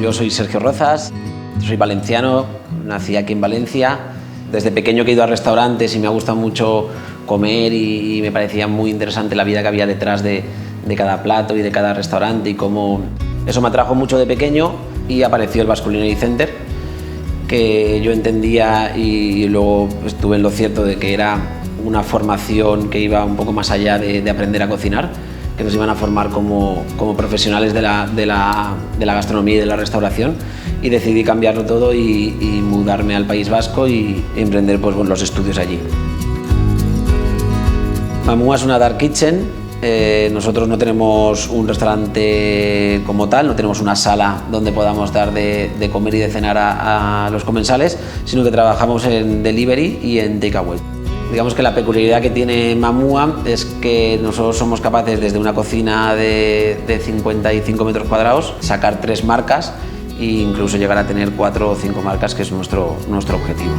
Yo soy Sergio Rozas, soy valenciano, nací aquí en Valencia. Desde pequeño que he ido a restaurantes y me ha gustado mucho comer y me parecía muy interesante la vida que había detrás de cada plato y de cada restaurante y cómo eso me atrajo mucho de pequeño y apareció el Basque Culinary Center, que yo entendía y luego estuve en lo cierto de que era una formación que iba un poco más allá de aprender a cocinar, que nos iban a formar como profesionales de la gastronomía y de la restauración, y decidí cambiarlo todo y mudarme al País Vasco y emprender pues, los estudios allí. Mamua es una dark kitchen. Nosotros no tenemos un restaurante como tal, no tenemos una sala donde podamos dar de comer y de cenar a los comensales, sino que trabajamos en delivery y en takeaway. Digamos que la peculiaridad que tiene Mamua es que nosotros somos capaces desde una cocina de 55 metros cuadrados sacar 3 marcas e incluso llegar a tener 4 o 5 marcas, que es nuestro objetivo.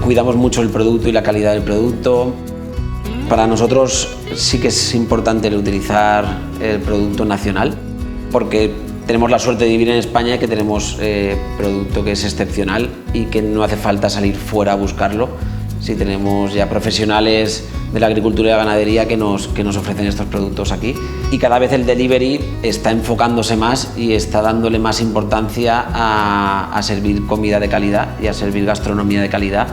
Cuidamos mucho el producto y la calidad del producto. Para nosotros sí que es importante el utilizar el producto nacional, porque tenemos la suerte de vivir en España y que tenemos producto que es excepcional y que no hace falta salir fuera a buscarlo. Si tenemos ya profesionales de la agricultura y la ganadería que nos ofrecen estos productos aquí. Y cada vez el delivery está enfocándose más y está dándole más importancia a servir comida de calidad y a servir gastronomía de calidad.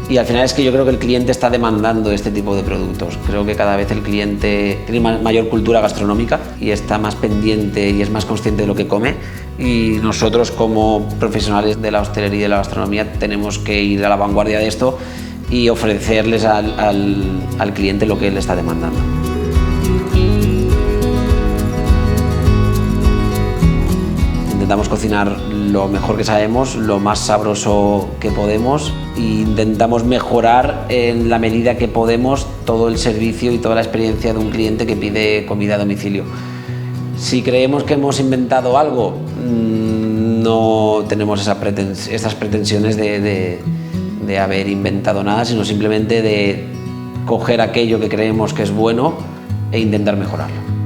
Y al final es que yo creo que el cliente está demandando este tipo de productos. Creo que cada vez el cliente tiene mayor cultura gastronómica y está más pendiente y es más consciente de lo que come. Y nosotros como profesionales de la hostelería y de la gastronomía tenemos que ir a la vanguardia de esto y ofrecerles al cliente lo que él está demandando. Intentamos cocinar lo mejor que sabemos, lo más sabroso que podemos, e intentamos mejorar en la medida que podemos todo el servicio y toda la experiencia de un cliente que pide comida a domicilio. Si creemos que hemos inventado algo, no tenemos esas pretensiones de haber inventado nada, sino simplemente de coger aquello que creemos que es bueno e intentar mejorarlo.